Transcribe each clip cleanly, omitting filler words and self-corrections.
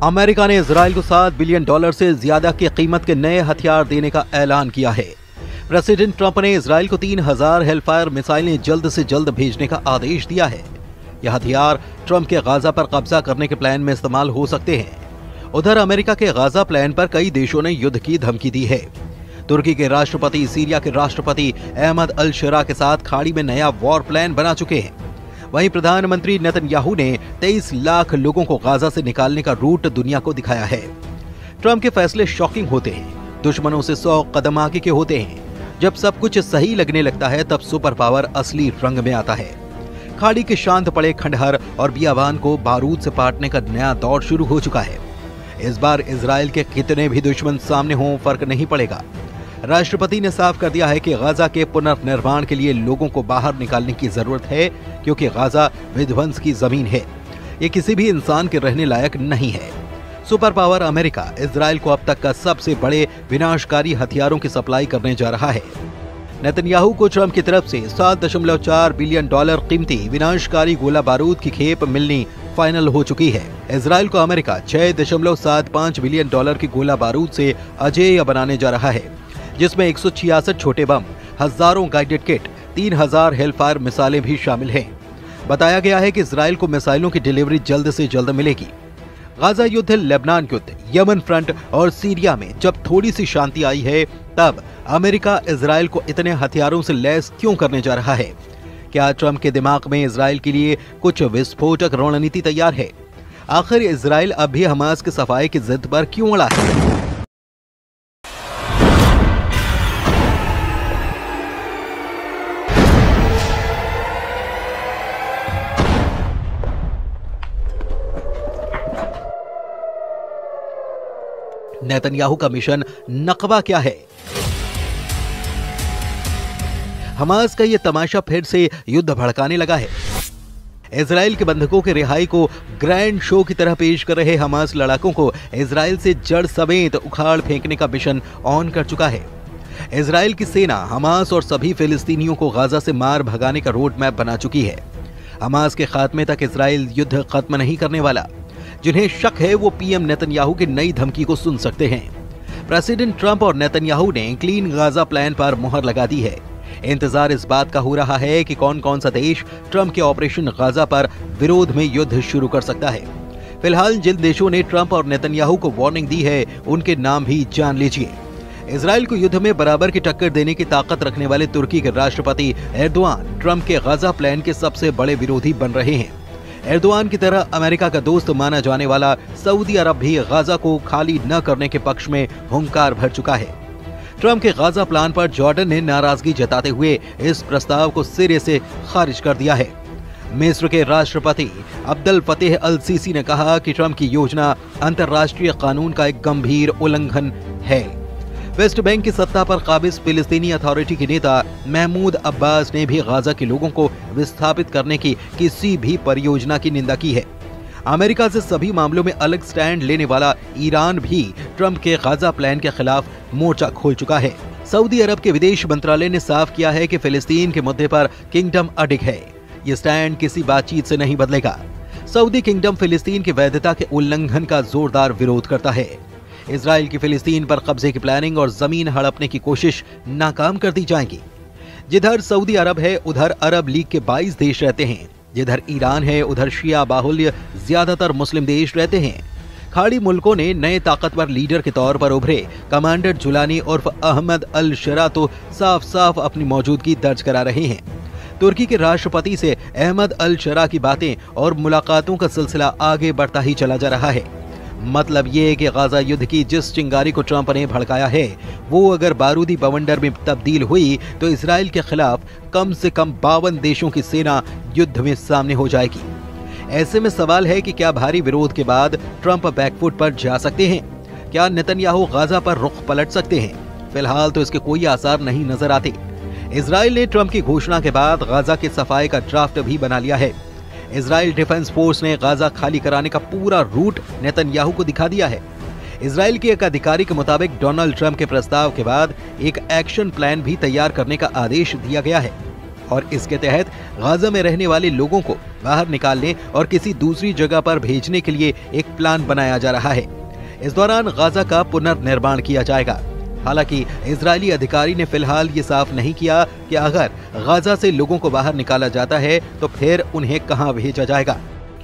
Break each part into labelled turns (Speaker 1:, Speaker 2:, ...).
Speaker 1: America ने Israel को $7 billion से ज्यादा की कीमत के नए हथियार देने का ऐलान किया है। प्रेसिडेंट ट्रंप ने इजराइल को 3000 हेलफायर मिसाइलें जल्द से जल्द भेजने का आदेश दिया है। यह हथियार ट्रंप के गाजा पर कब्जा करने के प्लान में इस्तेमाल हो सकते हैं। उधर अमेरिका के गाजा प्लान पर कई देशों ने युद्ध की धमकी दी है। तुर्की के राष्ट्रपति सीरिया के राष्ट्रपति अहमद अल शरा के साथ खाड़ी में नया वॉर प्लान बना चुके हैं। वहीं प्रधानमंत्री नेतन्याहू ने 23 लाख लोगों को गाजा से निकालने का रूट दुनिया को दिखाया है। ट्रंप के फैसले शॉकिंग होते हैं, दुश्मनों से 100 कदम आगे के होते हैं। जब सब कुछ सही लगने लगता है तब सुपर पावर असली रंग में आता है। खाड़ी के शांत पड़े खंडहर और बियाबान को बारूद से पाटने का नया दौर शुरू हो चुका है। इस बार इजराइल के कितने भी दुश्मन सामने हों फर्क नहीं पड़ेगा। राष्ट्रपति ने साफ कर दिया है कि गाजा के पुनर्निर्माण के लिए लोगों को बाहर निकालने की जरूरत है, क्योंकि गाजा विध्वंस की जमीन है। ये किसी भी इंसान के रहने लायक नहीं है। सुपर पावर अमेरिका इजराइल को अब तक का सबसे बड़े विनाशकारी हथियारों की सप्लाई करने जा रहा है। नेतन्याहू को ट्रंप की तरफ से $7.4 बिलियन कीमती विनाशकारी गोला बारूद की खेप मिलनी फाइनल हो चुकी है। इजराइल को अमेरिका $6.75 बिलियन की गोला बारूद से अजेय बनाने जा रहा है, जिसमें 166 छोटे बम, हजारों गाइडेड किट, 3000 हेलफायर मिसाइलें भी शामिल हैं। बताया गया है कि इजराइल को मिसाइलों की डिलीवरी जल्द से जल्द मिलेगी। गाजा युद्ध, लेबनान युद्ध, यमन फ्रंट और सीरिया में जब थोड़ी सी शांति आई है, तब अमेरिका इजराइल को इतने हथियारों से लैस क्यों करने जा रहा है? क्या ट्रंप के दिमाग में इजराइल के लिए कुछ विस्फोटक रणनीति तैयार है? आखिर इजराइल अब भी हमास की सफाई की जिद पर क्यों अड़ा है? नेतन्याहू का मिशन नकबा क्या है? हमास का यह तमाशा फिर से युद्ध भड़काने लगा है। इजराइल के बंधकों की रिहाई को ग्रैंड शो की तरह पेश कर रहे हमास लड़ाकों को इजराइल से जड़ समेत उखाड़ फेंकने का मिशन ऑन कर चुका है। इजराइल की सेना हमास और सभी फिलिस्तीनियों को गाजा से मार भगाने का रोड मैप बना चुकी है। हमास के खात्मे तक इजराइल युद्ध खत्म नहीं करने वाला। जिन्हें शक है वो पीएम नेतन्याहू की नई धमकी को सुन सकते हैं। प्रेसिडेंट ट्रंप और नेतन्याहू ने क्लीन गाजा प्लान पर मुहर लगा दी है। इंतजार इस बात का हो रहा है कि कौन कौन सा देश ट्रंप के ऑपरेशन गाजा पर विरोध में युद्ध शुरू कर सकता है। फिलहाल जिन देशों ने ट्रंप और नेतन्याहू को वार्निंग दी है, उनके नाम भी जान लीजिए। इजराइल को युद्ध में बराबर की टक्कर देने की ताकत रखने वाले तुर्की के राष्ट्रपति एर्दोआन ट्रंप के गाजा प्लान के सबसे बड़े विरोधी बन रहे हैं। एर्दोआन की तरह अमेरिका का दोस्त माना जाने वाला सऊदी अरब भी गाजा को खाली न करने के पक्ष में हुंकार भर चुका है। ट्रंप के गाजा प्लान पर जॉर्डन ने नाराजगी जताते हुए इस प्रस्ताव को सिरे से खारिज कर दिया है। मिस्र के राष्ट्रपति अब्दुल फतेह अल सीसी ने कहा कि ट्रंप की योजना अंतर्राष्ट्रीय कानून का एक गंभीर उल्लंघन है। वेस्ट बैंक की सत्ता पर काबिज फिलिस्तीनी अथॉरिटी के नेता महमूद अब्बास ने भी गाजा के लोगों को विस्थापित करने की किसी भी परियोजना की निंदा की है। अमेरिका से सभी मामलों में अलग स्टैंड लेने वाला ईरान भी ट्रंप के गाजा प्लान के खिलाफ मोर्चा खोल चुका है। सऊदी अरब के विदेश मंत्रालय ने साफ किया है कि फिलिस्तीन के मुद्दे पर किंगडम अडिग है। ये स्टैंड किसी बातचीत से नहीं बदलेगा। सऊदी किंगडम फिलिस्तीन की वैधता के उल्लंघन का जोरदार विरोध करता है। इजराइल की फिलिस्तीन पर कब्जे की प्लानिंग और जमीन हड़पने की कोशिश नाकाम कर दी जाएगी। जिधर सऊदी अरब है उधर अरब लीग के 22 देश रहते हैं। जिधर ईरान है उधर शिया बाहुल्य ज्यादातर मुस्लिम देश रहते हैं। खाड़ी मुल्कों ने नए ताकतवर लीडर के तौर पर उभरे कमांडर जुलानी उर्फ अहमद अल शरा तो साफ साफ अपनी मौजूदगी दर्ज करा रहे हैं। तुर्की के राष्ट्रपति से अहमद अल शरा की बातें और मुलाकातों का सिलसिला आगे बढ़ता ही चला जा रहा है। मतलब ये कि गाजा युद्ध की जिस चिंगारी को ट्रंप ने भड़काया है, वो अगर बारूदी बवंडर में तब्दील हुई तो इजराइल के खिलाफ कम से कम 52 देशों की सेना युद्ध में सामने हो जाएगी। ऐसे में सवाल है कि क्या भारी विरोध के बाद ट्रंप बैकफुट पर जा सकते हैं? क्या नेतन्याहू गाजा पर रुख पलट सकते हैं? फिलहाल तो इसके कोई आसार नहीं नजर आते। इजराइल ने ट्रंप की घोषणा के बाद गाजा की सफाई का ड्राफ्ट भी बना लिया है। इजराइल डिफेंस फोर्स ने गाजा खाली कराने का पूरा रूट नेतन्याहू को दिखा दिया है। इजराइल के एक अधिकारी के मुताबिक डोनाल्ड ट्रंप के प्रस्ताव के बाद एक एक्शन प्लान भी तैयार करने का आदेश दिया गया है। और इसके तहत गाजा में रहने वाले लोगों को बाहर निकालने और किसी दूसरी जगह पर भेजने के लिए एक प्लान बनाया जा रहा है। इस दौरान गाजा का पुनर्निर्माण किया जाएगा। हालांकि इजरायली अधिकारी ने फिलहाल ये साफ नहीं किया कि अगर गाजा से लोगों को बाहर निकाला जाता है तो फिर उन्हें कहां भेजा जाएगा,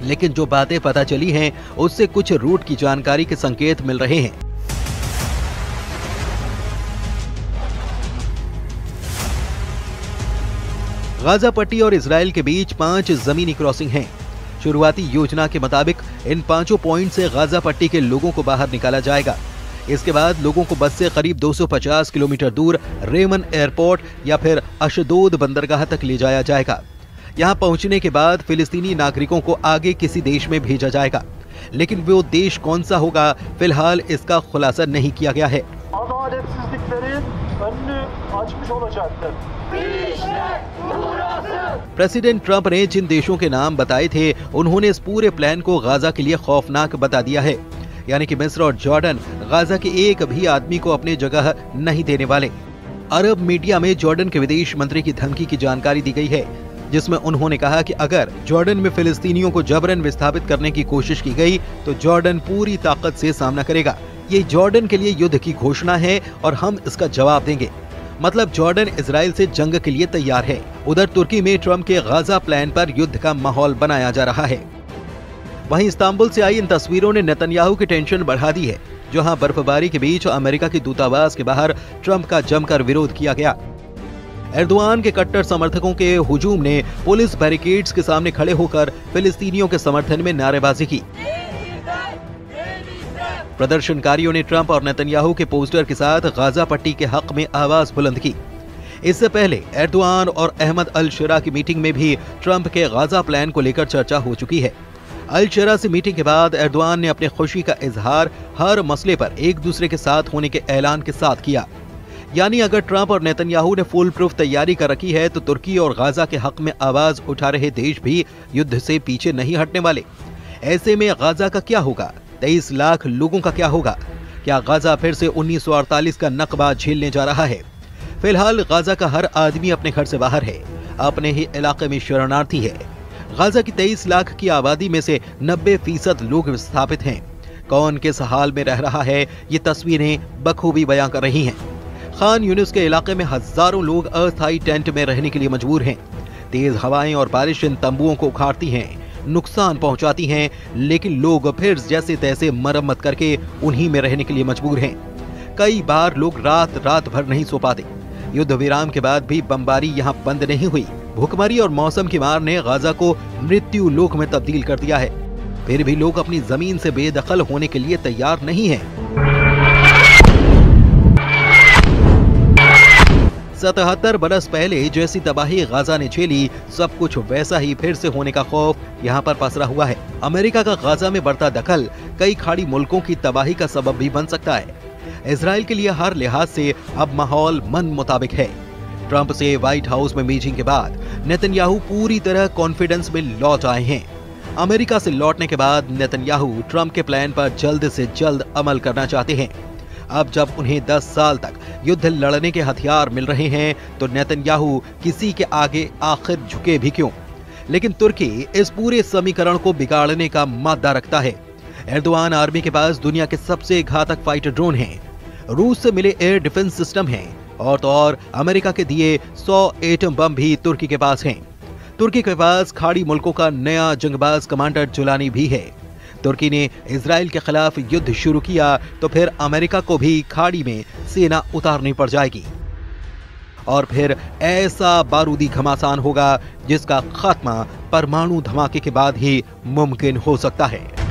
Speaker 1: लेकिन जो बातें पता चली हैं उससे कुछ रूट की जानकारी के संकेत मिल रहे हैं। गाजा पट्टी और इजराइल के बीच 5 जमीनी क्रॉसिंग हैं। शुरुआती योजना के मुताबिक इन 5 पॉइंट से गाजा पट्टी के लोगों को बाहर निकाला जाएगा। इसके बाद लोगों को बस से करीब 250 किलोमीटर दूर रेमन एयरपोर्ट या फिर अशदोद बंदरगाह तक ले जाया जाएगा। यहां पहुंचने के बाद फिलिस्तीनी नागरिकों को आगे किसी देश में भेजा जाएगा, लेकिन वो देश कौन सा होगा फिलहाल इसका खुलासा नहीं किया गया है। प्रेसिडेंट ट्रंप ने जिन देशों के नाम बताए थे उन्होंने इस पूरे प्लान को गाजा के लिए खौफनाक बता दिया है, यानी कि मिस्र और जॉर्डन गाजा के एक भी आदमी को अपनी जगह नहीं देने वाले। अरब मीडिया में जॉर्डन के विदेश मंत्री की धमकी की जानकारी दी गई है, जिसमें उन्होंने कहा कि अगर जॉर्डन में फिलिस्तीनियों को जबरन विस्थापित करने की कोशिश की गई तो जॉर्डन पूरी ताकत से सामना करेगा। ये जॉर्डन के लिए युद्ध की घोषणा है और हम इसका जवाब देंगे। मतलब जॉर्डन इजराइल से जंग के लिए तैयार है। उधर तुर्की में ट्रंप के गाजा प्लान पर युद्ध का माहौल बनाया जा रहा है। वहीं इस्तांबुल से आई इन तस्वीरों ने नेतन्याहू की टेंशन बढ़ा दी है, जहां बर्फबारी के बीच अमेरिका के दूतावास के बाहर ट्रंप का जमकर विरोध किया गया। एर्दोआन के कट्टर समर्थकों के हुजूम ने पुलिस बैरिकेड्स के सामने खड़े होकर फिलिस्तीनियों के समर्थन में नारेबाजी की। प्रदर्शनकारियों ने ट्रंप और नेतन्याहू के पोस्टर के साथ गाजा पट्टी के हक में आवाज बुलंद की। इससे पहले एर्दोआन और अहमद अल शरा की मीटिंग में भी ट्रंप के गाजा प्लान को लेकर चर्चा हो चुकी है। अल शरा से मीटिंग के बाद एर्दोआन ने अपनी खुशी का इजहार हर मसले पर एक दूसरे के साथ होने के ऐलान के साथ किया। यानी अगर ट्रंप और नेतन्याहू ने फुल प्रूफ तैयारी कर रखी है तो तुर्की और गाजा के हक में आवाज उठा रहे देश भी युद्ध से पीछे नहीं हटने वाले। ऐसे में गाजा का क्या होगा? 23 लाख लोगों का क्या होगा? क्या गाजा फिर से 1948 का नकबा झेलने जा रहा है? फिलहाल गाजा का हर आदमी अपने घर से बाहर है, अपने ही इलाके में शरणार्थी है। गाजा की 23 लाख की आबादी में से 90% लोग विस्थापित हैं। कौन किस हाल में रह रहा है ये तस्वीरें बखूबी बयां कर रही हैं। खान यूनिस के इलाके में हजारों लोग अस्थायी टेंट में रहने के लिए मजबूर हैं। तेज हवाएं और बारिश इन तंबुओं को उखाड़ती हैं, नुकसान पहुंचाती हैं, लेकिन लोग फिर जैसे तैसे मरम्मत करके उन्हीं में रहने के लिए मजबूर हैं। कई बार लोग रात भर नहीं सो पाते। युद्ध विराम के बाद भी बमबारी यहाँ बंद नहीं हुई। भूखमरी और मौसम की मार ने गाजा को मृत्यु लोक में तब्दील कर दिया है। फिर भी लोग अपनी जमीन से बेदखल होने के लिए तैयार नहीं हैं। 77 बरस पहले जैसी तबाही गाजा ने झेली, सब कुछ वैसा ही फिर से होने का खौफ यहाँ पर पसरा हुआ है। अमेरिका का गाजा में बढ़ता दखल कई खाड़ी मुल्कों की तबाही का सबब भी बन सकता है। इजराइल के लिए हर लिहाज से अब माहौल मन मुताबिक है। ट्रंप से व्हाइट हाउस में मीटिंग के बाद नेतन्याहू पूरी तरह कॉन्फिडेंस में लौट आए हैं। अमेरिका से लौटने के बाद नेतन्याहू ट्रंप के प्लान पर जल्द से जल्द अमल करना चाहते हैं। अब जब उन्हें 10 साल तक युद्ध लड़ने के हथियार मिल रहे हैं तो नेतन्याहू किसी के आगे आखिर झुके भी क्यों? लेकिन तुर्की इस पूरे समीकरण को बिगाड़ने का मादा रखता है। एर्दोआन आर्मी के पास दुनिया के सबसे घातक फाइटर ड्रोन हैं, रूस से मिले एयर डिफेंस सिस्टम हैं और तो और अमेरिका के दिए 100 एटम बम भी तुर्की के पास हैं। तुर्की के पास खाड़ी मुल्कों का नया जंगबाज कमांडर जुलानी भी है। तुर्की ने इजराइल के खिलाफ युद्ध शुरू किया तो फिर अमेरिका को भी खाड़ी में सेना उतारनी पड़ जाएगी और फिर ऐसा बारूदी घमासान होगा जिसका खात्मा परमाणु धमाके के बाद ही मुमकिन हो सकता है।